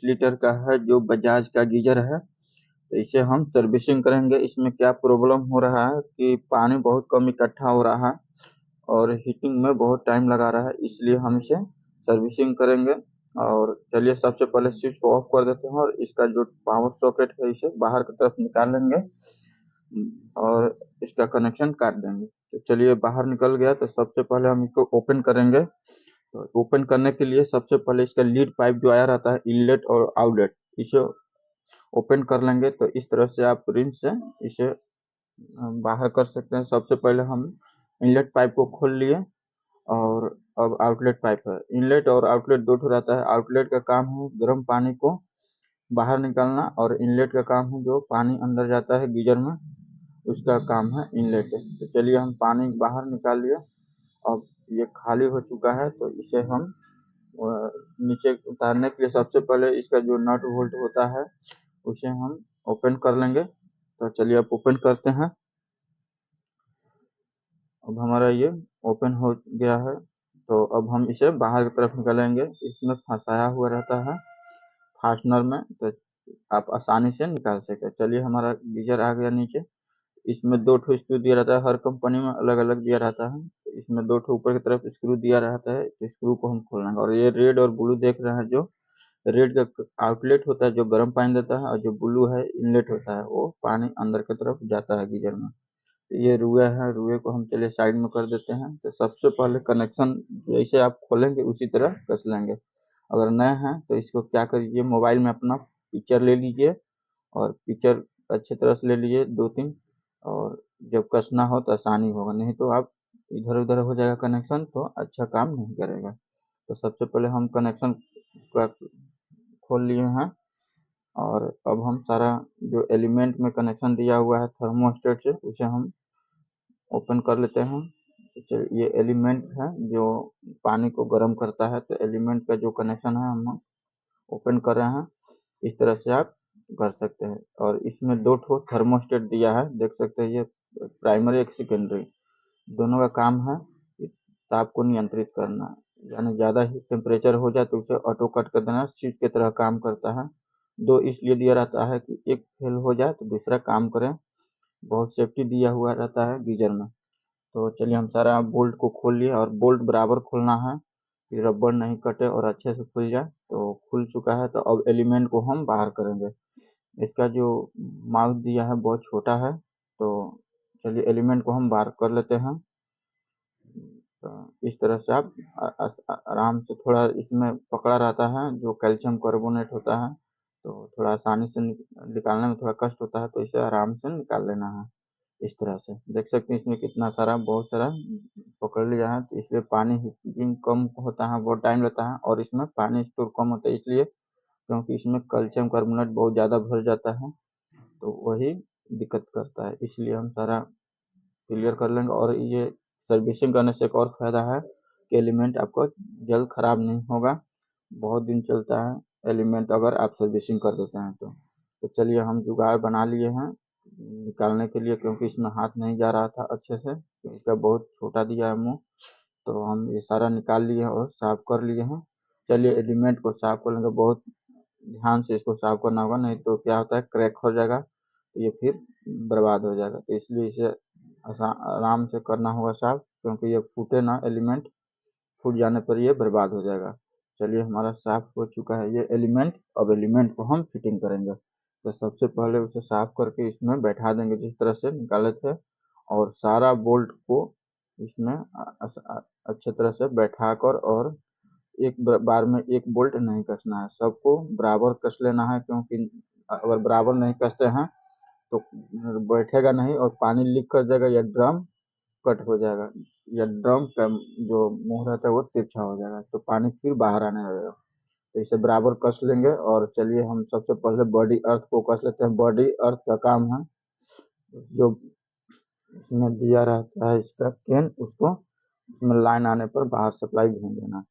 Litre का है जो बजाज का गीजर है। तो इसे हम सर्विसिंग करेंगे। इसमें क्या प्रॉब्लम हो रहा है कि पानी बहुत कम इकट्ठा हो रहा है और हीटिंग में बहुत टाइम लगा रहा है, इसलिए हम इसे सर्विसिंग करेंगे। और चलिए सबसे पहले स्विच को ऑफ कर देते हैं और इसका जो पावर सॉकेट है इसे बाहर की तरफ निकाल लेंगे और इसका कनेक्शन काट देंगे। तो चलिए बाहर निकल गया। तो सबसे पहले हम इसको ओपन करेंगे। तो ओपन करने के लिए सबसे पहले इसका लीड पाइप जो आया रहता है इनलेट और आउटलेट, इसे ओपन कर लेंगे। तो इस तरह से आप रिंच से इसे बाहर कर सकते हैं। सबसे पहले हम इनलेट पाइप को खोल लिए और अब आउटलेट पाइप है। इनलेट और आउटलेट दो ठो रहता है। आउटलेट का काम है गर्म पानी को बाहर निकालना और इनलेट का काम है जो पानी अंदर जाता है गीजर में, उसका काम है इनलेट। तो चलिए हम पानी बाहर निकाल लिए। अब ये खाली हो चुका है तो इसे हम नीचे उतारने के लिए सबसे पहले इसका जो नट बोल्ट होता है उसे हम ओपन कर लेंगे। तो चलिए अब ओपन करते हैं। अब हमारा ये ओपन हो गया है। तो अब हम इसे बाहर की तरफ निकालेंगे। इसमें फंसाया हुआ रहता है फास्टनर में, तो आप आसानी से निकाल सकते हैं। चलिए हमारा गीजर आ गया नीचे। इसमें दो ठो स्क्रू दिया रहता है, हर कंपनी में अलग अलग दिया रहता है। तो इसमें दो ठो ऊपर की तरफ स्क्रू दिया रहता है, तो स्क्रू को हम खोलेंगे। और ये रेड और ब्लू देख रहे हैं, जो रेड का आउटलेट होता है जो गर्म पानी देता है और जो ब्लू है इनलेट होता है, वो पानी अंदर की तरफ जाता है गीजर में। तो ये रुए है, रुए को हम चलिए साइड में कर देते हैं। तो सबसे पहले कनेक्शन जैसे आप खोलेंगे उसी तरह कस लेंगे। अगर नए हैं तो इसको क्या करिए, मोबाइल में अपना पिक्चर ले लीजिए और पिक्चर अच्छी तरह से ले लीजिए 2-3, और जब कसना हो तो आसानी होगा, नहीं तो आप इधर उधर हो जाएगा कनेक्शन, तो अच्छा काम नहीं करेगा। तो सबसे पहले हम कनेक्शन का खोल लिए हैं और अब हम सारा जो एलिमेंट में कनेक्शन दिया हुआ है थर्मोस्टेट से उसे हम ओपन कर लेते हैं। तो ये एलिमेंट है जो पानी को गर्म करता है, तो एलिमेंट का जो कनेक्शन है हम ओपन कर रहे हैं। इस तरह से आप कर सकते हैं। और इसमें दो ठो थर्मोस्टेट दिया है, देख सकते हैं, ये प्राइमरी एक सेकेंडरी, दोनों का काम है ताप को नियंत्रित करना। यानी ज़्यादा ही टेम्परेचर हो जाए तो उसे ऑटो कट कर देना, स्विच की तरह काम करता है। दो इसलिए दिया रहता है कि एक फेल हो जाए तो दूसरा काम करे, बहुत सेफ्टी दिया हुआ रहता है गीजर में। तो चलिए हम सारा बोल्ट को खोल लिए और बोल्ट बराबर खोलना है कि रबड़ नहीं कटे और अच्छे से खुल जाए। तो खुल चुका है। तो अब एलिमेंट को हम बाहर करेंगे। इसका जो माउथ दिया है बहुत छोटा है, तो चलिए एलिमेंट को हम बाहर कर लेते हैं। तो इस तरह से आप आराम से, थोड़ा इसमें पकड़ा रहता है जो कैल्शियम कार्बोनेट होता है, तो थोड़ा आसानी से निकालने में थोड़ा कष्ट होता है, तो इसे आराम से निकाल लेना है। इस तरह से देख सकते हैं इसमें कितना सारा, बहुत सारा पकड़ लिया है। तो इसलिए पानी हीटिंग कम होता है, बहुत टाइम लेता है, और इसमें पानी स्टोर कम होता है, इसलिए क्योंकि इसमें कैल्शियम कार्बोनेट बहुत ज़्यादा भर जाता है, तो वही दिक्कत करता है। इसलिए हम सारा क्लियर कर लेंगे। और ये सर्विसिंग करने से एक और फ़ायदा है कि एलिमेंट आपको जल्द ख़राब नहीं होगा, बहुत दिन चलता है एलिमेंट अगर आप सर्विसिंग कर देते हैं तो। तो चलिए हम जुगाड़ बना लिए हैं निकालने के लिए, क्योंकि इसमें हाथ नहीं जा रहा था अच्छे से, तो इसका बहुत छोटा दिया है मुँह। तो हम ये सारा निकाल लिए हैं और साफ़ कर लिए हैं। चलिए एलिमेंट को साफ़ कर लेंगे, बहुत ध्यान से इसको साफ़ करना होगा, नहीं तो क्या होता है क्रैक हो जाएगा, तो ये फिर बर्बाद हो जाएगा। तो इसलिए इसे आराम से करना होगा साफ़, क्योंकि ये फूटे ना एलिमेंट, फूट जाने पर ये बर्बाद हो जाएगा। चलिए हमारा साफ़ हो चुका है ये एलिमेंट। अब एलिमेंट को हम फिटिंग करेंगे। तो सबसे पहले उसे साफ़ करके इसमें बैठा देंगे जिस तरह से निकाले थे, और सारा बोल्ट को इसमें अच्छे तरह से बैठा कर, और एक बार में एक बोल्ट नहीं कसना है, सबको बराबर कस लेना है, क्योंकि अगर बराबर नहीं कसते हैं तो बैठेगा नहीं और पानी लीक कर देगा या ड्रम कट हो जाएगा, या ड्रम का जो मुंह रहता है वो तिरछा हो जाएगा, तो पानी फिर बाहर आने लगेगा। तो इसे बराबर कस लेंगे। और चलिए हम सबसे पहले बॉडी अर्थ को कस लेते हैं। बॉडी अर्थ का काम है जो इसमें दिया रहता है इसका केन, उसको इसमें लाइन आने पर बाहर सप्लाई भेज देना।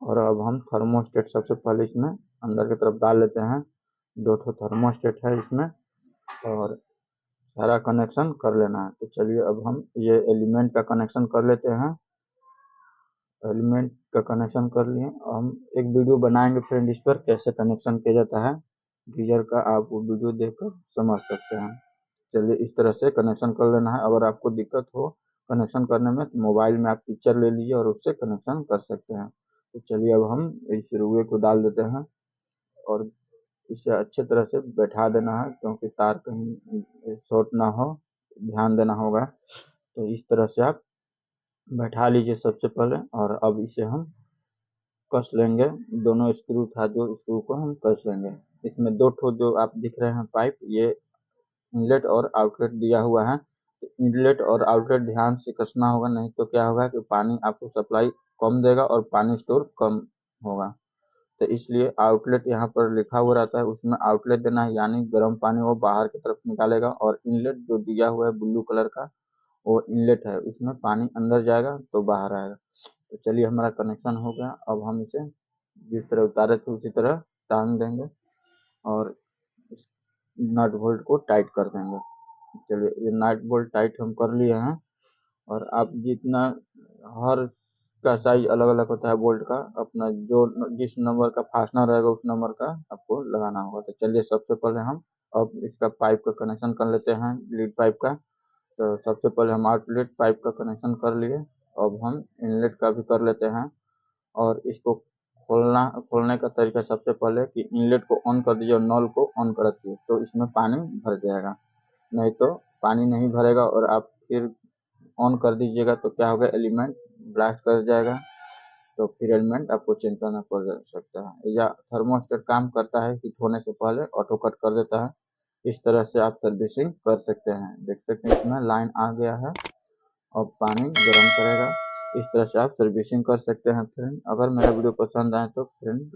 और अब हम थर्मोस्टेट सबसे पहले इसमें अंदर की तरफ डाल लेते हैं। दो ठो थर्मोस्टेट है इसमें, और सारा कनेक्शन कर लेना है। तो चलिए अब हम ये एलिमेंट का कनेक्शन कर लेते हैं। एलिमेंट का कनेक्शन कर लिए। हम एक वीडियो बनाएंगे फ्रेंड इस पर कैसे कनेक्शन किया जाता है गीजर का, आप वो वीडियो देखकर समझ सकते हैं। चलिए इस तरह से कनेक्शन कर लेना है। अगर आपको दिक्कत हो कनेक्शन करने में तो मोबाइल में आप पिक्चर ले लीजिए और उससे कनेक्शन कर सकते हैं। तो चलिए अब हम इस रुए को डाल देते हैं और इसे अच्छे तरह से बैठा देना है, क्योंकि तार कहीं शॉर्ट ना हो, ध्यान देना होगा। तो इस तरह से आप बैठा लीजिए सबसे पहले, और अब इसे हम कस लेंगे। दोनों स्क्रू था जो स्क्रू को हम कस लेंगे। इसमें दो ठो जो आप दिख रहे हैं पाइप, ये इनलेट और आउटलेट दिया हुआ है। तो इनलेट और आउटलेट ध्यान से कसना होगा, नहीं तो क्या होगा कि पानी आपको सप्लाई कम देगा और पानी स्टोर कम होगा। तो इसलिए आउटलेट यहाँ पर लिखा हुआ रहता है, उसमें आउटलेट देना है, यानी गर्म पानी वो बाहर की तरफ निकालेगा। और इनलेट जो दिया हुआ है ब्लू कलर का, वो इनलेट है, उसमें पानी अंदर जाएगा तो बाहर आएगा। तो चलिए हमारा कनेक्शन हो गया। अब हम इसे जिस तरह उतारे थे उसी तरह टांग देंगे और नट बोल्ट को टाइट कर देंगे। चलिए ये नट बोल्ट टाइट हम कर लिए हैं। और आप जितना, हर का साइज अलग अलग होता है बोल्ट का, अपना जो जिस नंबर का फास्टनर रहेगा उस नंबर का आपको लगाना होगा। तो चलिए सबसे पहले हम अब इसका पाइप का कनेक्शन कर लेते हैं, लीड पाइप का। तो सबसे पहले हम आउटलेट पाइप का कनेक्शन कर लिए। अब हम इनलेट का भी कर लेते हैं। और इसको खोलने का तरीका सबसे पहले कि इनलेट को ऑन कर दीजिए और नल को ऑन कर रखिए, तो इसमें पानी भर जाएगा। नहीं तो पानी नहीं भरेगा और आप फिर ऑन कर दीजिएगा तो क्या होगा, एलिमेंट ब्लास्ट कर जाएगा। तो फिर एलिमेंट आपको चेंज करना पड़ सकता है। या थर्मोस्टेट काम करता है हिट होने से पहले ऑटो कट कर देता है। इस तरह से आप सर्विसिंग कर सकते हैं। देख सकते हैं इसमें लाइन आ गया है, अब पानी गर्म करेगा। इस तरह से आप सर्विसिंग कर सकते हैं फ्रेंड। अगर मेरा वीडियो पसंद आए तो फ्रेंड